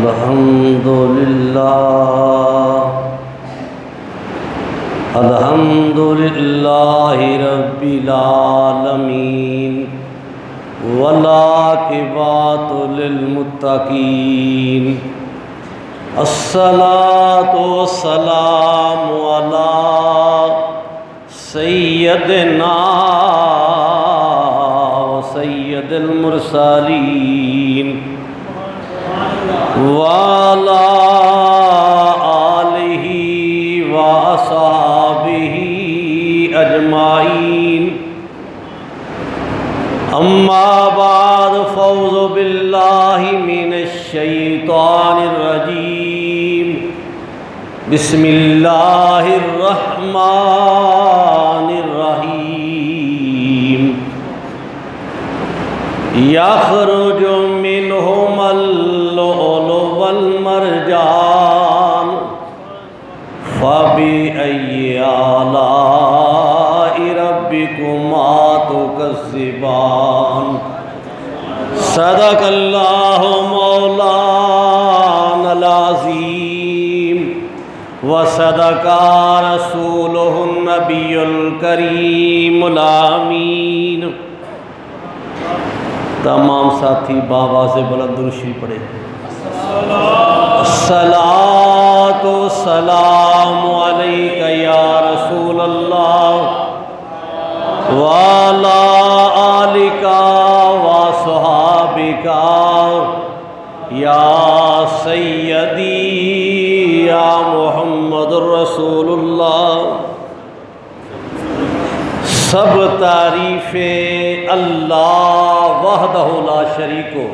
अल्हम्दुलिल्लाहि रब्बिल आलमीन वल्आक़िबतु लिलमुत्तक़ीन अस्सलातु वस्सलामु अला सय्यदिना व सय्यदिल मुरसलीन वाला आलिही व अस्हाबिही अजमाइन अम्मा बाद फ़ौज़ु बिल्लाहि मिनश शैतानिर रजीम बिस्मिल्लाहिर रहमानिर रहीम यख़रुजु मिनहुमल लुअलु वल मरजान फ़बिअय्यि आलाइ रब्बिकुमा तुकज़्ज़िबान सदक़ल्लाहु मौलानल अज़ीम व सदक़ा रसूलुहुन नबियुल करीमुल आमीन। तमाम साथी बाबा से बुलंद दुरूद शरीफ पढ़े। अस्सलातु वस्सलामु अलैका या रसूल अल्लाह व अला आलिका व अस्हाबिका या सय्यदी या मुहम्मदुर रसूलुल्लाह। सब तारीफ़ें अल्लाह वहदहु ला शरीको,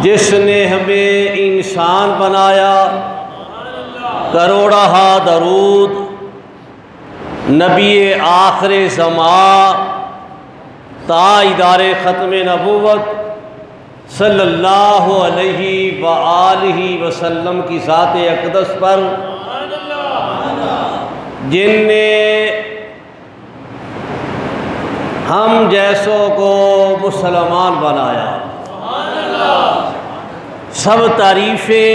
जिसने हमें इंसान बनाया। करोड़हा दरूद नबी आखिर ज़मा ताइदारे ख़त्म नबूवत सल्लल्लाहु अलैहि व आलिहि वसल्लम की ज़ात अक़दस पर, जिनने हम जैसों को मुसलमान बनाया। सब तारीफ़ें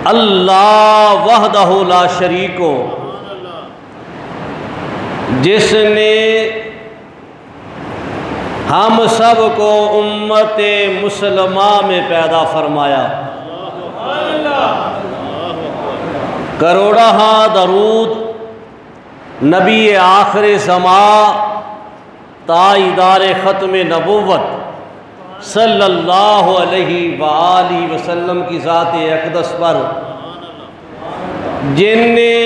अल्लाह वहदहु ला शरीको, जिसने हम सब को उम्मत मुसलमा में पैदा फरमाया। करोड़हा दरूद नबी आखिर ज़मा ताइदारे ख़त्म नबूवत सल्लल्लाहु अलैहि व आलिहि वसल्लम की ज़ात अक़दस पर, जिनने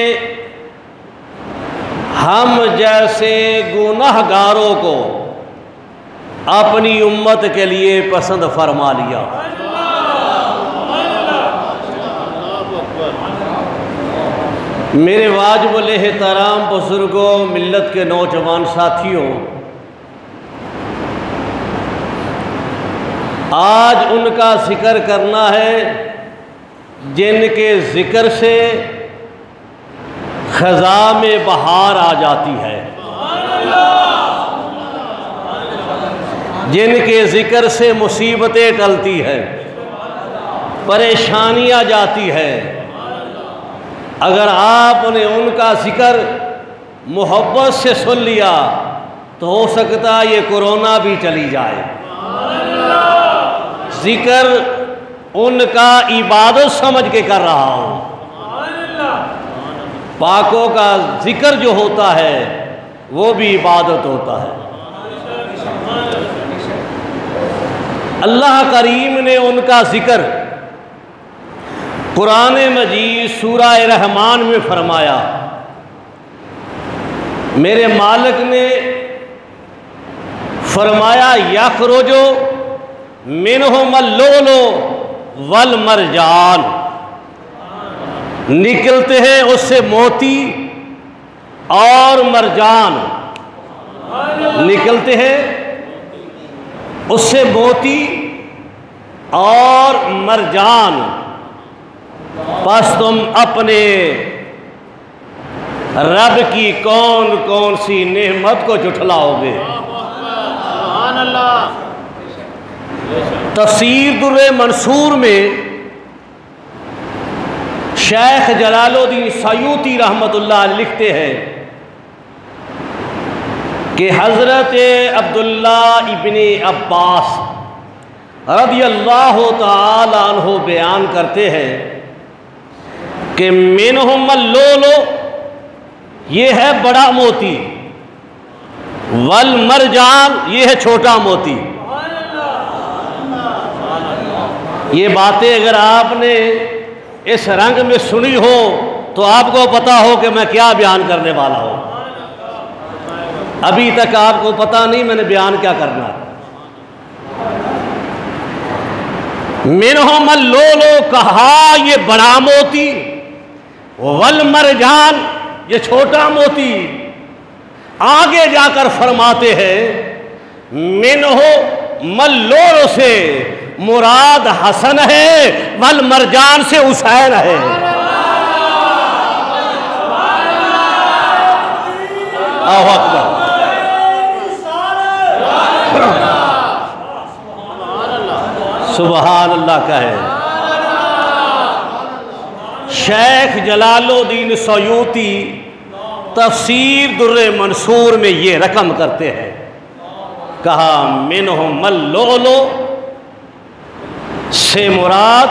हम जैसे गुनहगारों को अपनी उम्मत के लिए पसंद फरमा लिया। मेरे वाजिबुल एहतराम बुजुर्गों, मिल्लत के नौजवान साथियों, आज उनका जिक्र करना है जिनके जिक्र से खज़ा में बहार आ जाती है, जिनके जिक्र से मुसीबतें टलती है, परेशानियां जाती है। अगर आपने उनका जिक्र मोहब्बत से सुन लिया तो हो सकता है ये कोरोना भी चली जाए। जिक्र उनका इबादत समझ के कर रहा हूँ। पाकों का जिक्र जो होता है वो भी इबादत होता है। अल्लाह करीम ने उनका जिक्र कुरान मजीद सूरह रहमान में फरमाया। मेरे मालिक ने फरमाया यख़रुजु मिनहुमल लुअलु वल मरजान, निकलते हैं उससे मोती और मरजान, निकलते हैं उससे मोती और मरजान। बस तुम अपने रब की कौन कौन सी नेमत को झुठलाओगे। तफसीर दुर्र मंसूर में शेख जलालुद्दीन सयूती रहमतुल्लाह अलैह लिखते हैं कि हज़रत अब्दुल्ला इब्ने अब्बास रज़ियल्लाहु ताला अन्हु बयान करते हैं कि मिनहुम लूलू, ये है बड़ा मोती, वल मरजान, ये है छोटा मोती। ये बातें अगर आपने इस रंग में सुनी हो तो आपको पता हो कि मैं क्या बयान करने वाला हूं। अभी तक आपको पता नहीं मैंने बयान क्या करना। मिनहुम लूलू, कहा ये बड़ा मोती, वल मरजान, ये छोटा मोती। आगे जाकर फरमाते हैं मिनहु मल्लूलू से मुराद हसन है, वल मरजान से हुसैन है। अल्लाहु अकबर। सुबहान अल्लाह का है। शेख जलालुद्दीन सयूती तफसीर दुर्र मंसूर में ये रकम करते हैं, कहा मिनहुम लूलू से मुराद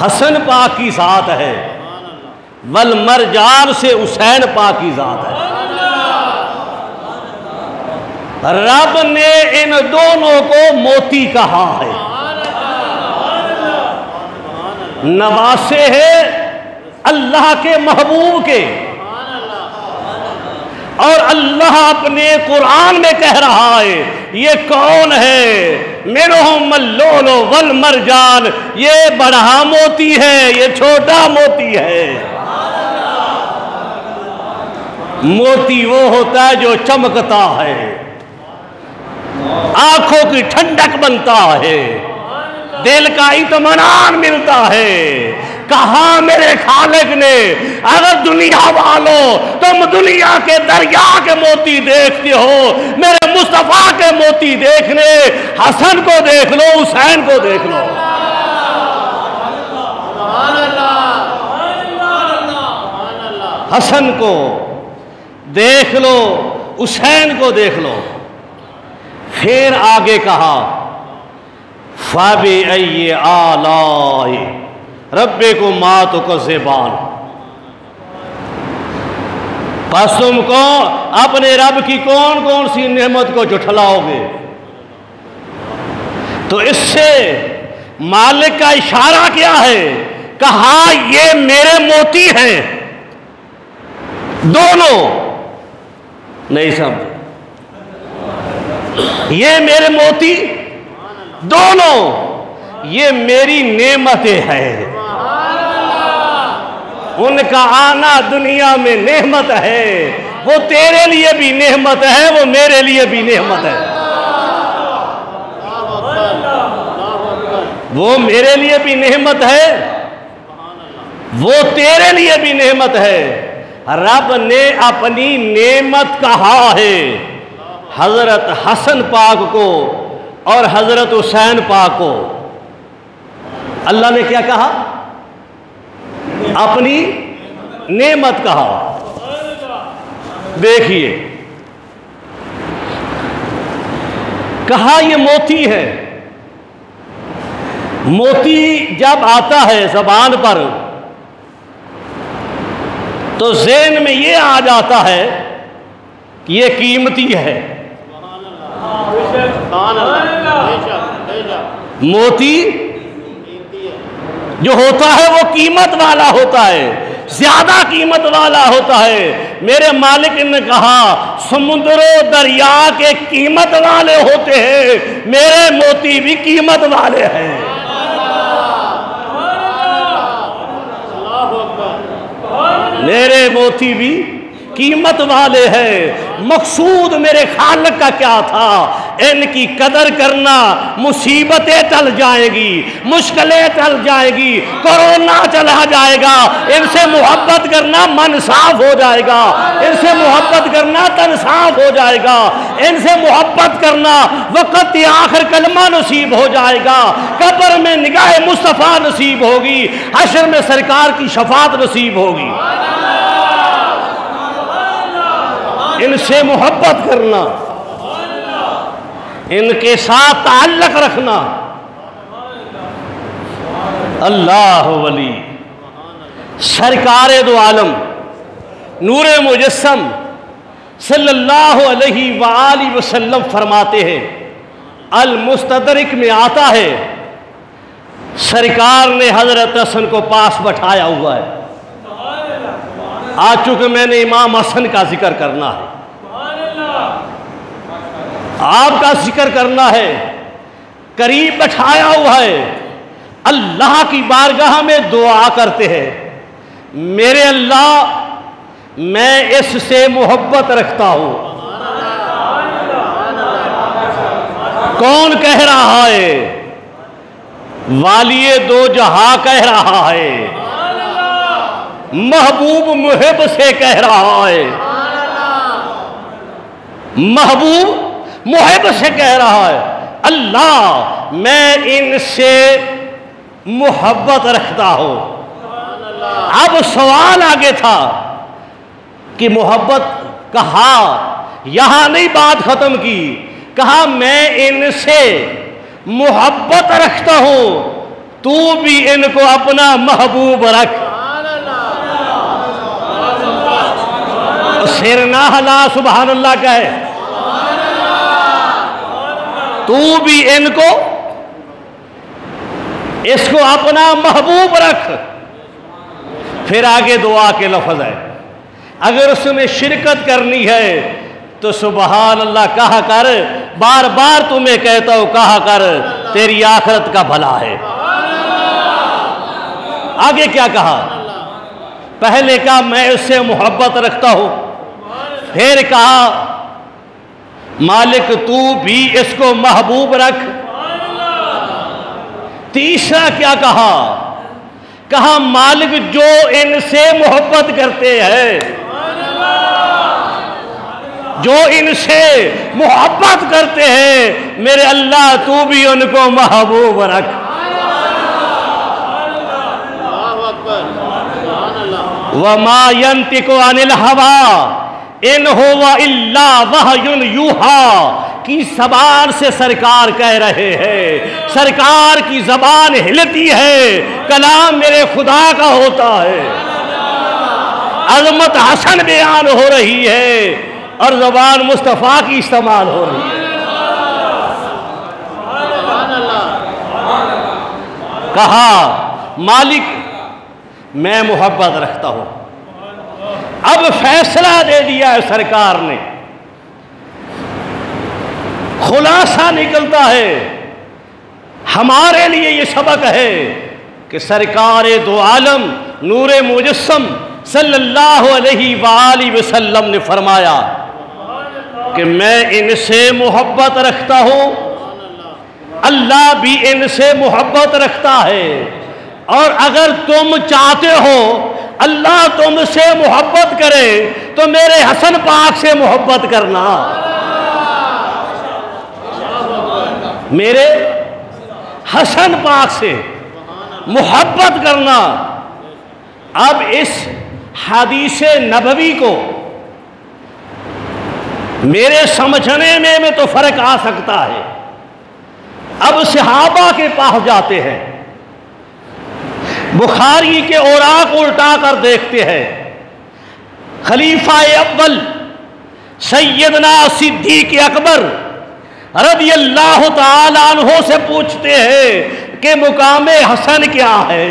हसन पाक की ज़ात है, वल मरजान से हुसैन पाक की ज़ात है। रब ने इन दोनों को मोती कहा है, नवासे है अल्लाह के महबूब के। और अल्लाह अपने कुरान में कह रहा है ये कौन है, मिनहुम लूलू वल मरजान, ये बड़ा मोती है, ये छोटा मोती है। मोती वो होता है जो चमकता है, आंखों की ठंडक बनता है, दिल का इत्मीनान मिलता है। कहा मेरे खालिक ने, अगर दुनिया वालों तुम दुनिया के दरिया के मोती देखते हो, मेरे मुस्तफा के मोती देखने, हसन को देख लो, हुसैन को देख लो। हसन को देख लो, हुसैन को देख लो। फिर आगे कहा फ़ाबि अय्यि आलाई रब्बिकुम मा तुकज़्ज़िबान, बस तुमको अपने रब की कौन कौन सी नेमत को झुठलाओगे। तो इससे मालिक का इशारा क्या है, कहा ये मेरे मोती हैं दोनों। नहीं समझे, ये मेरे मोती दोनों, ये मेरी नेमतें हैं। उनका आना दुनिया में नेमत है, वो तेरे लिए भी नेमत है, वो मेरे लिए भी नेमत है। वो मेरे लिए भी नेमत है, वो तेरे लिए भी नेमत है। रब ने अपनी नेमत कहा है हजरत हसन पाक को और हजरत हुसैन पाक को। अल्लाह ने क्या कहा, अपनी नेमत कहा। देखिए, कहा ये मोती है। मोती जब आता है ज़बान पर तो ज़हन में ये आ जाता है कि ये कीमती है। मोती जो होता है वो कीमत वाला होता है, ज्यादा कीमत वाला होता है। मेरे मालिक ने कहा समुद्रों दरिया के कीमत वाले होते हैं, मेरे मोती भी कीमत वाले हैं। मेरे मोती भी कीमत वाले हैं। मकसूद मेरे खालिक का क्या था इनकी कदर करना, मुसीबतें टल जाएगी, मुश्किलें टल जाएगी, कोरोना चला जाएगा। इनसे मोहब्बत करना मन साफ हो जाएगा, इनसे मोहब्बत करना तन साफ हो जाएगा, इनसे मोहब्बत करना वक़्त आखिर कलमा नसीब हो जाएगा, कब्र में निगाह मुस्तफ़ा नसीब होगी, हश्र में सरकार की शफात नसीब होगी। इनसे मोहब्बत करना, इनके साथ ताल्लुक़ रखना। अल्लाह वली सरकारे दो आलम नूरे मुजस्सम सल्लल्लाहु अलैहि वालैहि वसल्लम फरमाते हैं, अल मुस्तदरिक में आता है, सरकार ने हजरत हसन को पास बैठाया हुआ है। आज चूंकि मैंने इमाम हसन का जिक्र करना है, आपका जिक्र करना है, करीब बैठाया हुआ है, अल्लाह की बारगाह में दुआ करते हैं, मेरे अल्लाह मैं इससे मोहब्बत रखता हूं। कौन कह रहा है? वालिए दो जहां कह रहा है, महबूब मुहिब से कह रहा है, महबूब मुहिब से कह रहा है, अल्लाह मैं इनसे मोहब्बत रखता हूं। अब सवाल आगे था कि मोहब्बत कहा, यहां नहीं बात खत्म की, कहा मैं इनसे मोहब्बत रखता हूं, तू भी इनको अपना महबूब रख। सिर ना हला, सुभान अल्लाह कहे, तू भी इनको, इसको अपना महबूब रख। फिर आगे दुआ के लफ्ज है, अगर उसमें शिरकत करनी है तो सुभान अल्लाह कहा कर, बार बार तुम्हें कहता हूं कहा कर, तेरी आखिरत का भला है। आगे क्या कहा? पहले कहा मैं उससे मोहब्बत रखता हूं, फिर कहा मालिक तू भी इसको महबूब रख। तीसरा क्या कहा? कहा मालिक जो इनसे मोहब्बत करते हैं, जो इनसे मोहब्बत करते हैं, मेरे अल्लाह तू भी उनको महबूब रख। वमा यंतिकु अनिल हवा इन हुवा इल्ला वहयुन यूहा की ज़बान से सरकार कह रहे हैं, सरकार की ज़बान हिलती है, कलाम मेरे खुदा का होता है, अज़मत हसन बयान हो रही है और ज़बान मुस्तफ़ा की इस्तेमाल हो रही है। कहा मालिक मैं मोहब्बत रखता हूं। अब फैसला दे दिया है सरकार ने, खुलासा निकलता है, हमारे लिए ये सबक है कि सरकार दो आलम नूरे मुजस्सम सल्लल्लाहु अलैहि वालैहि वसल्लम ने फरमाया कि मैं इनसे मोहब्बत रखता हूं, अल्लाह भी इनसे मोहब्बत रखता है, और अगर तुम चाहते हो अल्लाह तुमसे मोहब्बत करे तो मेरे हसन पाक से मोहब्बत करना, मेरे हसन पाक से मोहब्बत करना। अब इस हदीसे नबवी को मेरे समझने में तो फर्क आ सकता है। अब सहाबा के पास जाते हैं, बुखारी के औराक उल्टा कर देखते हैं, खलीफा अव्वल सैयदना सिद्दीक़ अकबर रज़ियल्लाहु ताला अन्हु से पूछते हैं कि मुकामे हसन क्या है।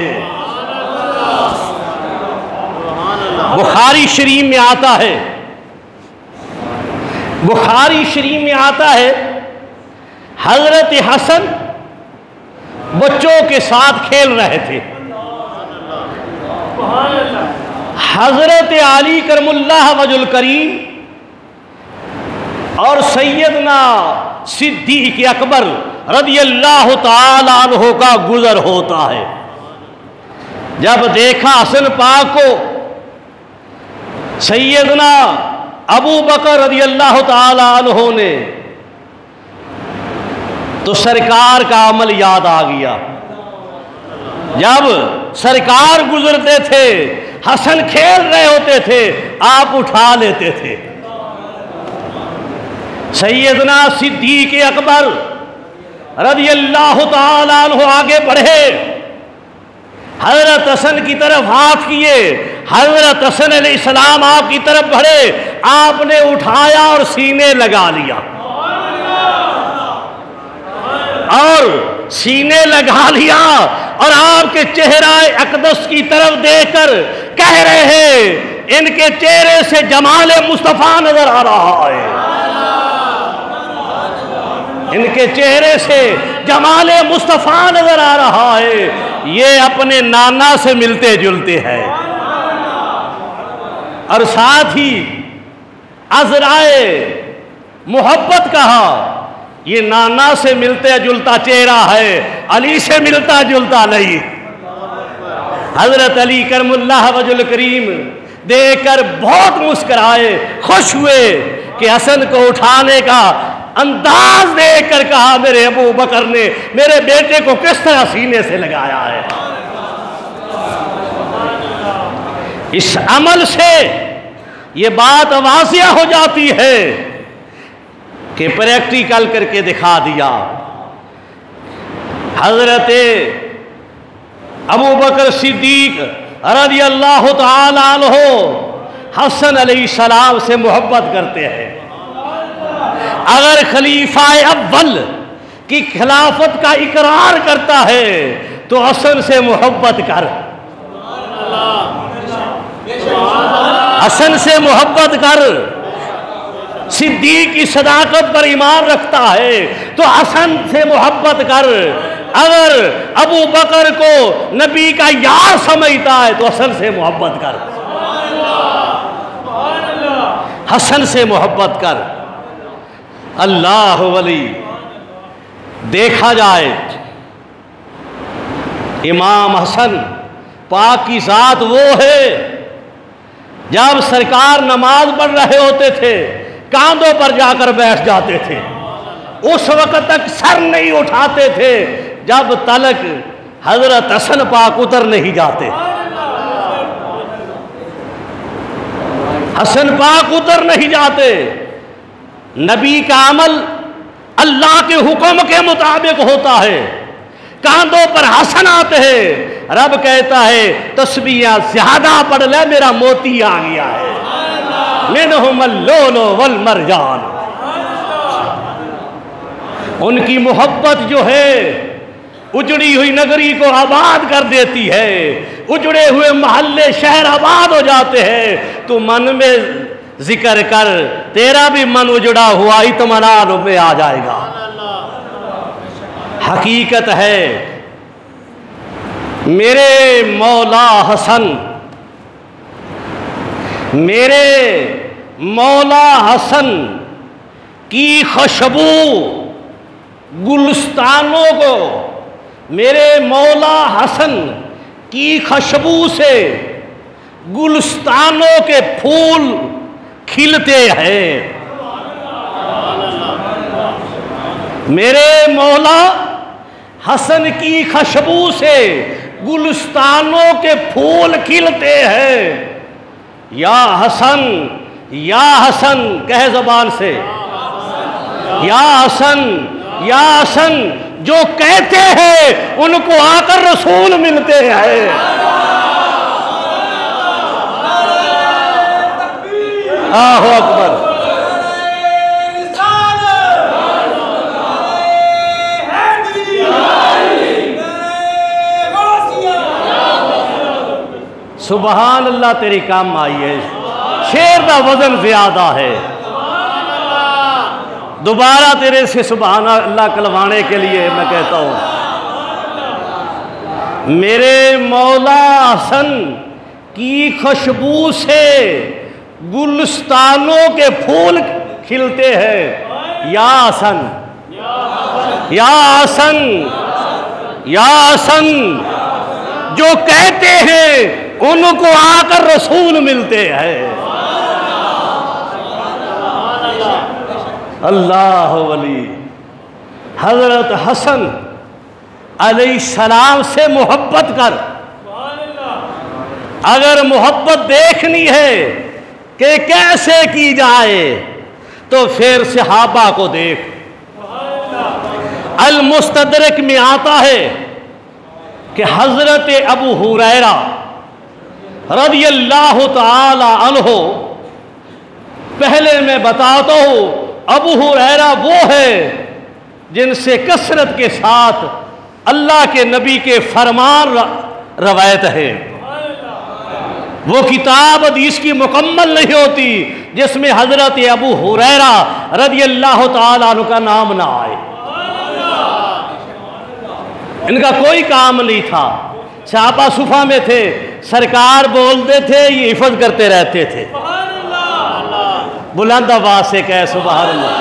बुखारी शरीफ में आता है, बुखारी शरीफ में आता है हजरत हसन बच्चों के साथ खेल रहे थे, हजरत अली करमुल्लाह वजुल करीम और सैयदना सिद्दीक़ अकबर रज़ियल्लाहु ताला अन्हु का गुजर होता है। जब देखा हसन पाक को सैयदना अबू बकर रज़ियल्लाहु ताला अन्हु ने, तो सरकार का अमल याद आ गया। जब सरकार गुजरते थे, हसन खेल रहे होते थे, आप उठा लेते थे। सैयदना सिद्दीक़ अकबर रज़ियल्लाहु ताला अन्हु आगे बढ़े, हज़रत हसन की तरफ हाथ किए, हज़रत हसन अलैहिस्सलाम आपकी तरफ बढ़े, आपने उठाया और सीने लगा लिया, और सीने लगा लिया और आपके चेहरा अक़दस की तरफ देखकर कह रहे हैं, इनके चेहरे से जमाले मुस्तफ़ा नजर आ रहा है, इनके चेहरे से जमाले मुस्तफ़ा नजर आ रहा है। ये अपने नाना से मिलते जुलते हैं। और साथ ही अज़राए मोहब्बत कहा, ये नाना से मिलते जुलता चेहरा है, अली से मिलता जुलता नहीं। हजरत अली करमुल्लाह वजुल करीम देखकर बहुत मुस्कुराए, खुश हुए कि हसन को उठाने का अंदाज देखकर कहा, मेरे अबू बकर ने मेरे बेटे को किस तरह सीने से लगाया है। इस अमल से ये बात वाज़िया हो जाती है कि प्रैक्टिकल करके दिखा दिया। हजरत अबू बकर सिद्दीक़ रज़ियल्लाहु ताला अन्हु हसन अलैहिस्सलाम से मोहब्बत करते हैं। अगर खलीफा अव्वल की खिलाफत का इकरार करता है तो हसन से मोहब्बत कर, हसन से मोहब्बत कर। सिद्दीक़ की सदाकत पर ईमान रखता है तो हसन से मोहब्बत कर। अगर अबू बकर को नबी का यार समझता है तो हसन से मोहब्बत कर, हसन से मोहब्बत कर। अल्लाह वली देखा जाए, इमाम हसन पाक की ज़ात वो है, जब सरकार नमाज पढ़ रहे होते थे कांधों पर जाकर बैठ जाते थे, उस वक्त तक सर नहीं उठाते थे जब तलक हजरत हसन पाक उतर नहीं जाते। हसन पाक उतर नहीं जाते। नबी का अमल अल्लाह के हुक्म के मुताबिक होता है। कांधों पर हसन आते हैं, रब कहता है तस्बीह ज्यादा पढ़ ले, मेरा मोती आ गया है। मिनहुमुल लूलु वल मरजान। उनकी मोहब्बत जो है उजड़ी हुई नगरी को आबाद कर देती है, उजड़े हुए मोहल्ले शहर आबाद हो जाते हैं। तो मन में जिक्र कर, तेरा भी मन उजड़ा हुआ इत्मीनान में आ जाएगा। हकीकत है मेरे मौला हसन, मेरे मौला हसन की खुशबू गुलस्तानों को, मेरे मौला हसन की खुशबू से गुलस्तानों के फूल खिलते हैं। मेरे मौला हसन की खुशबू से गुलस्तानों के फूल खिलते हैं। या हसन, या हसन कहे ज़बान से, या हसन, या हसन। जो कहते हैं उनको आकर रसूल मिलते हैं। आहो अकबर। सुबहान अल्लाह, तेरी काम आई है। शेर का वजन ज्यादा है। दोबारा तेरे से सुबहान अल्लाह कलवाने के लिए मैं कहता हूँ, मेरे मौला हसन की खुशबू से गुलस्तानों के फूल खिलते हैं। या हसन, या हसन, या हसन जो कहते हैं उनको आकर रसूल मिलते हैं। अल्लाह वली हजरत हसन अलैहिस्सलाम से मोहब्बत कर। अगर मोहब्बत देखनी है कि कैसे की जाए तो फिर सहाबा को देख। अल मुस्तदरक में आता है कि हजरत अबू हुरैरा रदियल्लाहु ताला अन्हु, पहले मैं बताता हूँ अबू हुरैरा वो है जिनसे कसरत के साथ अल्लाह के नबी के फरमान रवायत है। वो किताब हदीस की मुकम्मल नहीं होती जिसमें हजरत अबू हुरैरा रदियल्लाहु ताला अन्हु का नाम ना आए। इनका कोई काम नहीं था, सहाबा सुफा में थे, सरकार बोलते थे ये हिफज करते रहते थे। बुलंद आवाज से कह सुभान अल्लाह।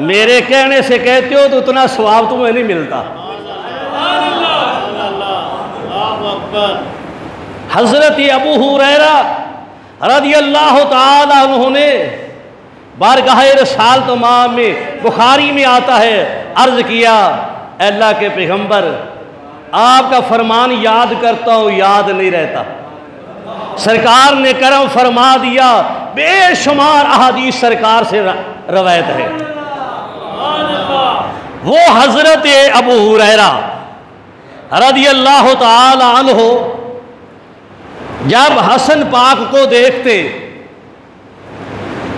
मेरे कहने से कहते हो तो उतना सवाब तुम्हें नहीं मिलता। हजरत अबू हुरैरा रदियल्लाहु ताला अन्हु ने बारगाह रसाल तमाम में बुखारी में आता है, अर्ज किया अल्लाह के पैगंबर आपका फरमान याद करता हूँ, याद नहीं रहता। सरकार ने करम फरमा दिया, बेशुमार अहादीस सरकार से रवायत है। वो हजरत अबू हुरैरा रदियल्लाहु ताला अन्हु जब हसन पाक को देखते,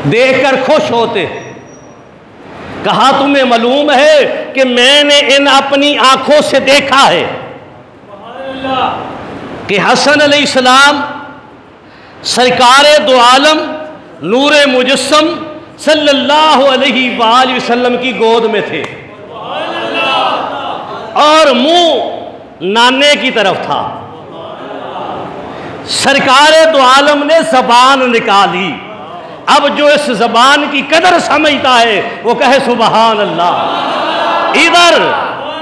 देखकर खुश होते। कहा तुम्हें मालूम है कि मैंने इन अपनी आंखों से देखा है कि हसन अलैहिस्सलाम सरकारे दो आलम नूरे मुजस्सम सल्लल्लाहु अलैहि वसल्लम की गोद में थे और मुंह नाने की तरफ था। सरकारे दो आलम ने जबान निकाली। अब जो इस जबान की कदर समझता है वो कहे सुभान अल्लाह। इधर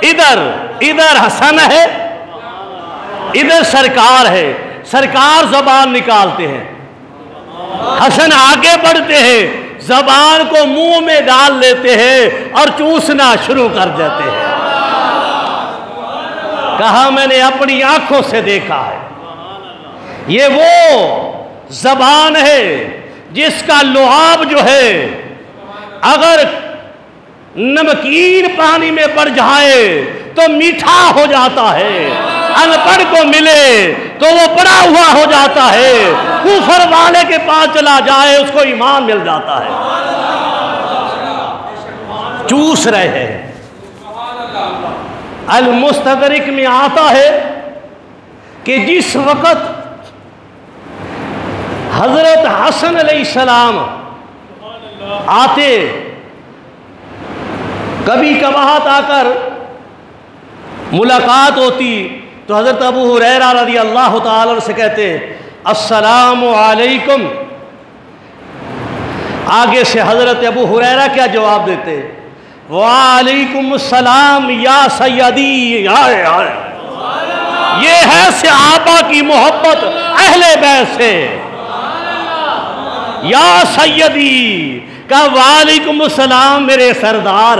इधर इधर हसन है, इधर सरकार है। सरकार जबान निकालते हैं, हसन आगे बढ़ते हैं, जबान को मुंह में डाल लेते हैं और चूसना शुरू कर देते हैं। कहा मैंने अपनी आंखों से देखा है। ये वो जबान है जिसका लुआब जो है अगर नमकीन पानी में पड़ जाए तो मीठा हो जाता है, अनपढ़ को मिले तो वो पड़ा हुआ हो जाता है, कुफर वाले के पास चला जाए उसको ईमान मिल जाता है। चूस रहे हैं। अल मुस्तदरिक में आता है कि जिस वक़्त हजरत हसन अलैहिस्सलाम आते, कभी कभार आकर मुलाकात होती तो हजरत अबू हुरैरा रज़ियल्लाहु ताला से कहते अस्सलामु अलैकुम। आगे से हजरत अबू हुरैरा क्या जवाब देते? वालेकुम अस्सलाम या सय्यदी। ये है सहाबा की मोहब्बत अहले बैत से। या सय्यदी का वालेकुम अस्सलाम मेरे सरदार।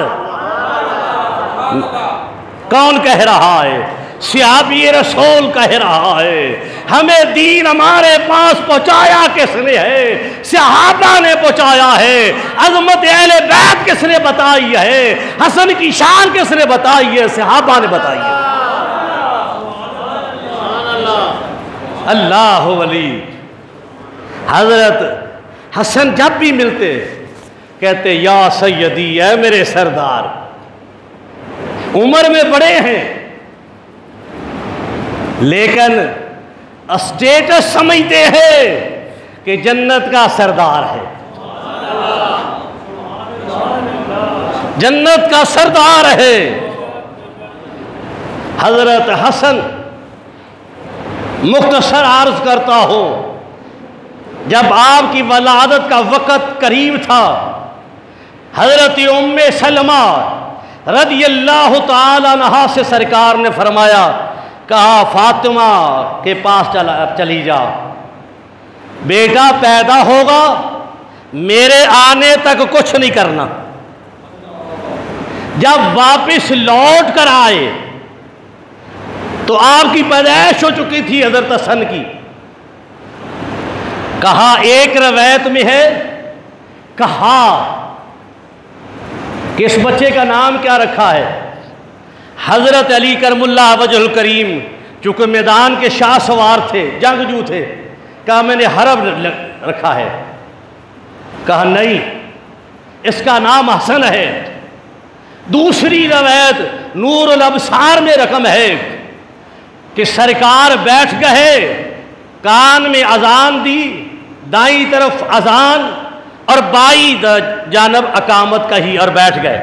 कौन कह रहा है? सहाबी रसूल कह रहा है। हमें दीन हमारे पास पहुंचाया किसने है? सहाबा ने पहुंचाया है। अज़मत अहले बैत किसने बताई है? हसन की शान किसने बताई है? सहाबा ने बताई है। अल्लाह वली। हजरत हसन जब भी मिलते कहते या सैयदी, है मेरे सरदार। उम्र में बड़े हैं लेकिन स्टेटस समझते हैं कि जन्नत का सरदार है, जन्नत का सरदार है। हजरत हसन मुख्तसर अर्ज करता हो, जब आपकी वलादत का वक़्त करीब था, हज़रत उम्मे सलमा रज़ियल्लाहु ताला अन्हा से सरकार ने फरमाया, कहा फातिमा के पास चली जा, बेटा पैदा होगा, मेरे आने तक कुछ नहीं करना। जब वापस लौट कर आए तो आपकी पैदाइश हो चुकी थी हज़रत हसन की। कहा एक रवायत में है, कहा कि इस बच्चे का नाम क्या रखा है। हज़रत अली करमुल्लाह वजहुल करीम चूँकि मैदान के शाह सवार थे, जंगजू थे, कहा मैंने हरब रखा है। कहा नहीं, इसका नाम हसन है। दूसरी रवायत नूरुल अबसार में रकम है कि सरकार बैठ गए, कान में अजान दी, दाई तरफ अजान और बाई जानब अकामत कही और बैठ गए।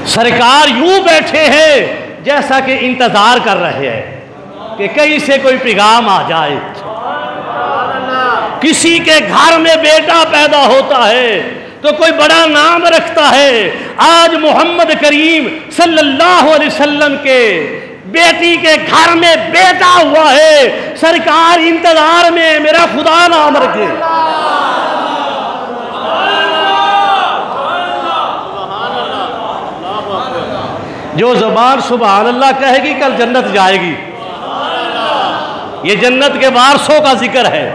सरकार यूं बैठे हैं जैसा कि इंतजार कर रहे हैं कि कहीं से कोई पैगाम आ जाए। किसी के घर में बेटा पैदा होता है तो कोई बड़ा नाम रखता है। आज मोहम्मद करीम सल्लल्लाहु अलैहि वसल्लम के बेटी के घर में बेटा हुआ है, सरकार इंतजार में मेरा खुदा नाम रखे। जो ज़बान सुभान अल्लाह कहेगी कल जन्नत जाएगी। ये जन्नत के वारसों का जिक्र है।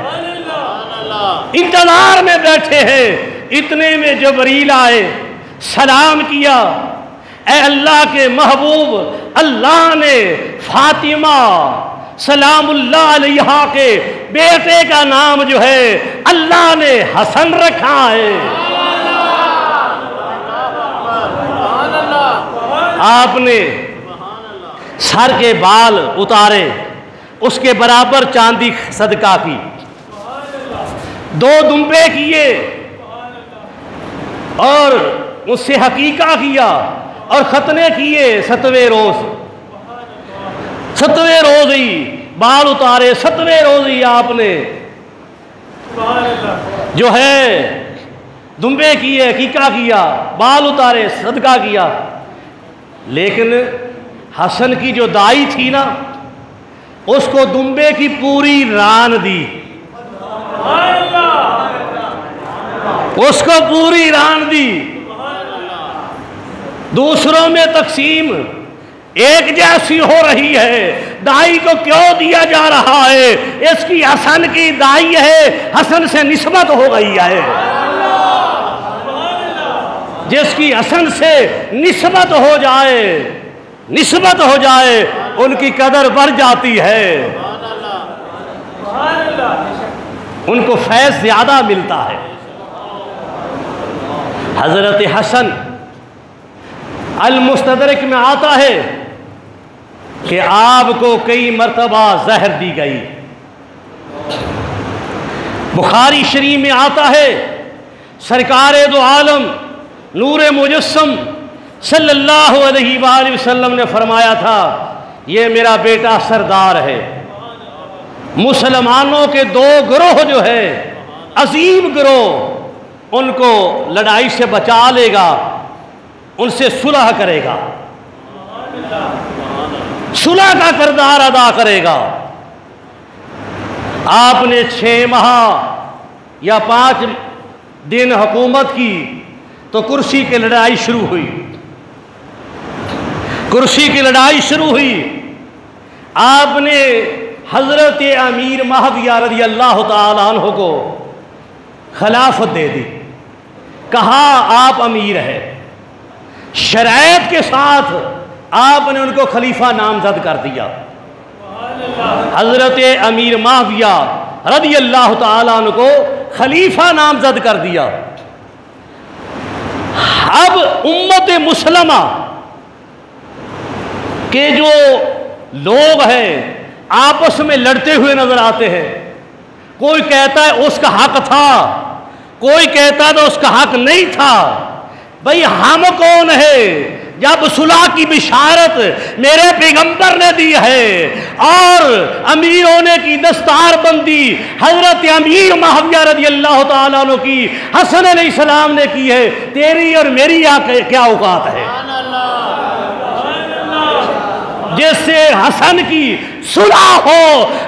इंतजार में बैठे हैं। इतने में जबरील आए, सलाम किया, ए अल्लाह के महबूब, अल्लाह ने फातिमा सलामुल्लाह अलैहा के बेटे का नाम जो है अल्लाह ने हसन रखा है। आपने सर के बाल उतारे, उसके बराबर चांदी सदका की, 2 दुम्बे किए और उससे हकीका किया और खतने किए। 7वें रोज ही बाल उतारे, 7वें रोज ही आपने जो है दुम्बे किए, हकीका किया, बाल उतारे, सदका किया। लेकिन हसन की जो दाई थी ना, उसको दुम्बे की पूरी रान दी, उसको पूरी रान दी। दूसरों में तकसीम एक जैसी हो रही है, दाई को क्यों दिया जा रहा है? इसकी हसन की दाई है, हसन से निस्बत हो गई है। जिसकी हसन से निस्बत हो जाए उनकी कदर बढ़ जाती है, उनको फैज़ ज्यादा मिलता है। हजरत हसन अल मुस्तदरक में आता है कि आपको कई मर्तबा जहर दी गई। बुखारी शरीफ में आता है सरकारे दो आलम नूरे मुजस्सम सल्लल्लाहु अलैहि वसल्लम ने फरमाया था, ये मेरा बेटा सरदार है। मुसलमानों के 2 गिरोह जो है अजीम गिरोह, उनको लड़ाई से बचा लेगा, उनसे सुलह करेगा, सुलह का किरदार अदा करेगा। आपने 6 माह या 5 दिन हुकूमत की तो कुर्सी की लड़ाई शुरू हुई। कुर्सी की लड़ाई शुरू हुई। आपने हजरत अमीर माविया रज़ियल्लाहु ताला अन्हु को खिलाफत दे दी। कहा आप अमीर है, शरायत के साथ आपने उनको खलीफा नामजद कर दिया। हजरत अमीर माविया रज़ियल्लाहु ताला अन्हु को खलीफा नामजद कर दिया। अब उम्मत मुसलमा के जो लोग हैं आपस में लड़ते हुए नजर आते हैं। कोई कहता है उसका हक था, कोई कहता है तो उसका हक नहीं था। भाई हम कौन है जब सुलह की बिशारत मेरे पैगंबर ने दी है और अमीर होने की दस्तारबंदी हजरत अमीर मुआविया रज़ी अल्लाह तआला अन्हु की हसन अलैहिस्सलाम ने की है, तेरी और मेरी क्या औकात है। जिससे हसन की सुलह हो,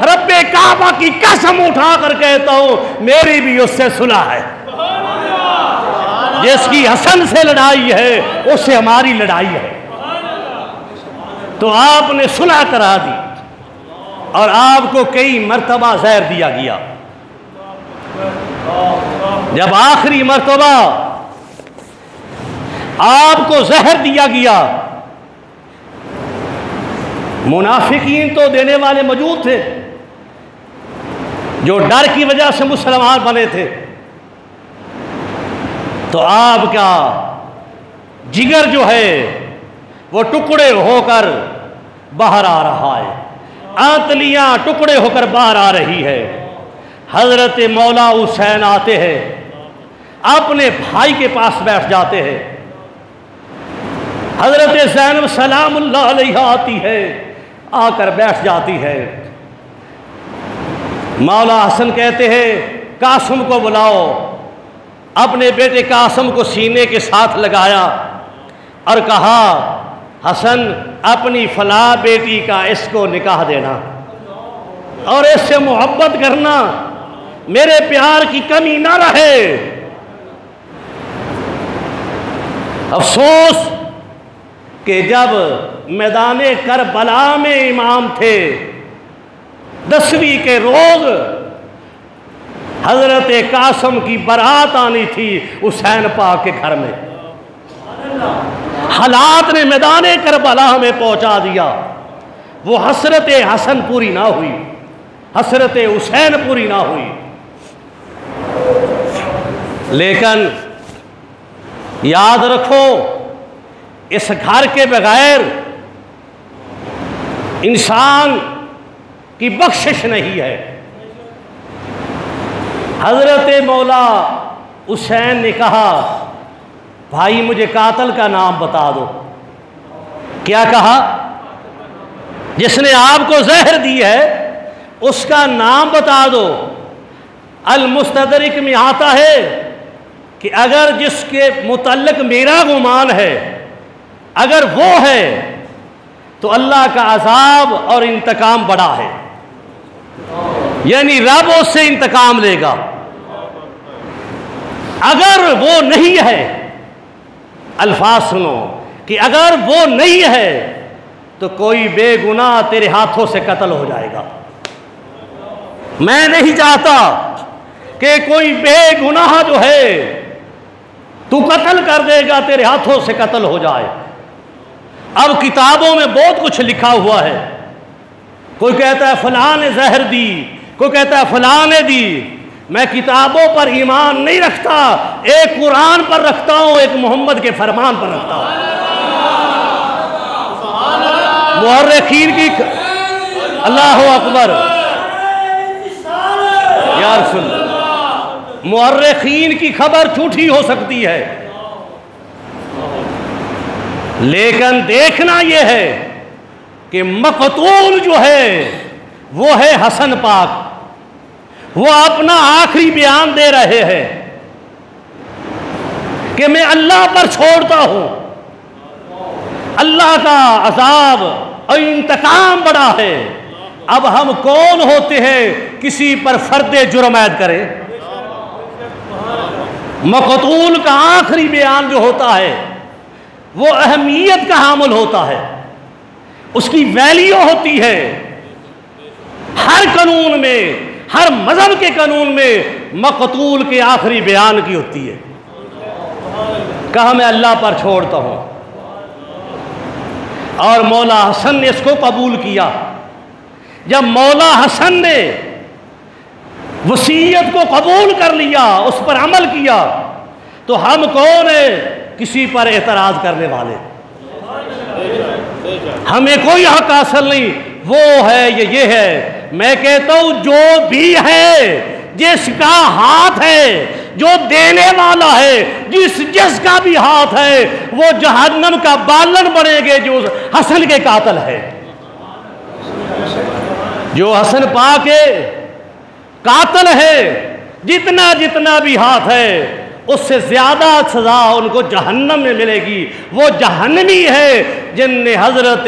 रब्बे काबा की कसम उठाकर कहता हूं मेरी भी उससे सुलह है। जिसकी हसन से लड़ाई है उससे हमारी लड़ाई है। तो आपने सुलह करा दी और आपको कई मर्तबा जहर दिया गया। जब आखिरी मर्तबा आपको जहर दिया गया, मुनाफिकीन तो देने वाले मौजूद थे जो डर की वजह से मुसलमान बने थे। तो आपका जिगर जो है वो टुकड़े होकर बाहर आ रहा है, आंतलियां टुकड़े होकर बाहर आ रही है। हजरत मौला हुसैन आते हैं, अपने भाई के पास बैठ जाते हैं। हजरत ज़ैनब सलामुल्लाह अलैहा आती है, आकर बैठ जाती है। मौला हसन कहते हैं कासिम को बुलाओ। अपने बेटे कासिम को सीने के साथ लगाया और कहा हसन अपनी फला बेटी का इसको निकाह देना और इससे मोहब्बत करना, मेरे प्यार की कमी ना रहे। अफसोस कि जब मैदाने करबला में इमाम थे, 10वीं के रोज हजरत कासिम की बारात आनी थी हुसैन पाक के घर में। हालात ने मैदाने करबला में पहुंचा दिया। वो हसरत हसन पूरी ना हुई, हसरत हुसैन पूरी ना हुई। लेकिन याद रखो, इस घर के बगैर इंसान की बख्शिश नहीं है। हजरत मौला हुसैन ने कहा भाई मुझे कातिल का नाम बता दो। क्या कहा? जिसने आपको जहर दी है उसका नाम बता दो। अल मुस्तदरिक में आता है कि अगर जिसके मुतल्लिक मेरा गुमान है अगर वो है तो अल्लाह का अजाब और इंतकाम बड़ा है, यानी रब उससे इंतकाम लेगा। अगर वो नहीं है, अल्फाज सुनो कि अगर वो नहीं है तो कोई बेगुनाह तेरे हाथों से कत्ल हो जाएगा। मैं नहीं चाहता कि कोई बेगुनाह जो है तू कत्ल कर देगा, तेरे हाथों से कत्ल हो जाए। अब किताबों में बहुत कुछ लिखा हुआ है। कोई कहता है फलां ने जहर दी, कोई कहता है फलां ने दी। मैं किताबों पर ईमान नहीं रखता, एक कुरान पर रखता हूं, एक मोहम्मद के फरमान पर रखता हूं। मुअर्रिखीन की अल्लाह अकबर यार सुन, मुअर्रिखीन की खबर झूठी हो सकती है, लेकिन देखना यह है कि मकतूल जो है वो है हसन पाक। वो अपना आखिरी बयान दे रहे हैं कि मैं अल्लाह पर छोड़ता हूं, अल्लाह का अजाब और इंतकाम बड़ा है। अब हम कौन होते हैं किसी पर फर्दे जुर्म ऐद करें? मकतूल का आखिरी बयान जो होता है वो अहमियत का हामिल होता है, उसकी वैल्यू होती है। हर कानून में, हर मजहब के कानून में मकतूल के आखिरी बयान की होती है। कहा मैं अल्लाह पर छोड़ता हूं, और मौला हसन ने इसको कबूल किया। जब मौला हसन ने वसीयत को कबूल कर लिया, उस पर अमल किया, तो हम कौन है किसी पर एतराज करने वाले? हमें कोई हक हासिल नहीं, वो है ये है। मैं कहता हूं जो भी है, जिसका हाथ है जो देने वाला है, जिसका भी हाथ है वो जहन्नम का बालन बनेंगे जो हसन के कातिल है। जो हसन पा के कातिल है, जितना जितना भी हाथ है उससे ज्यादा सजा उनको जहन्नम में मिलेगी। वो जहन्नमी है जिनने हजरत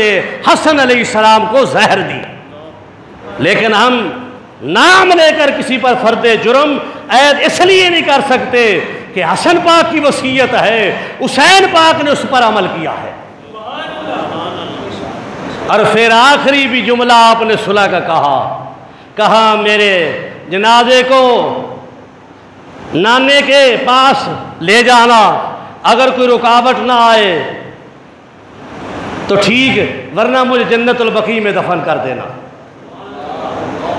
हसन अलैहिस्सलाम को जहर दी। लेकिन हम नाम लेकर किसी पर फर्दे जुर्म ऐद इसलिए नहीं कर सकते कि हसन पाक की वसीयत है, हुसैन पाक ने उस पर अमल किया है। और फिर आखिरी भी जुमला आपने सुलह का कहा मेरे जनाजे को नाने के पास ले जाना, अगर कोई रुकावट ना आए तो ठीक, वरना मुझे जन्नतुल बकी में दफन कर देना।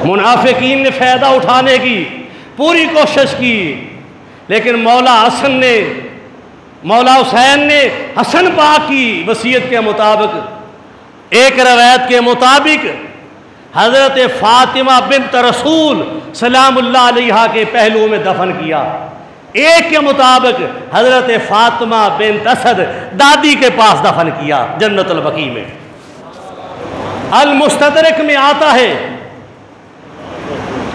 मुनाफिकीन ने फ़ायदा उठाने की पूरी कोशिश की, लेकिन मौला हुसैन ने हसन पाक की वसीयत के मुताबिक, एक रवायत के मुताबिक हज़रत फ़ातिमा बिन्त रसूल सलामुल्लाह अलैहा के पहलू में दफन किया। एक के मुताबिक हज़रत फ़ातिमा बिन्त असद दादी के पास दफन किया जन्नतुल बकी में। अल मुस्तदरक में आता है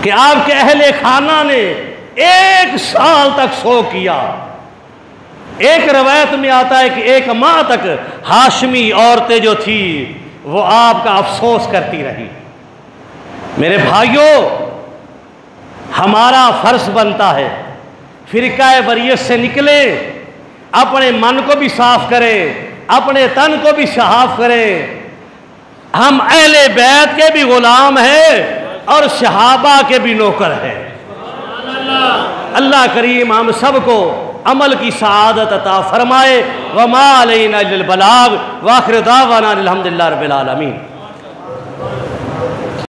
कि आपके अहले खाना ने 1 साल तक सो किया। एक रवायत में आता है कि 1 माह तक हाशमी औरतें जो थी वो आपका अफसोस करती रही। मेरे भाइयों, हमारा फर्ज बनता है फिरकाए वरीयत से निकले, अपने मन को भी साफ करें, अपने तन को भी साफ करें। हम अहले बैत के भी गुलाम हैं और सहाबा के भी नौकर हैं। अल्लाह करीम हम सबको अमल की सआदत अता फरमाए। वमा अलैना इल्लल बलाग व आखिर दावाना अल्हम्दुलिल्लाहि रब्बिल आलमीन।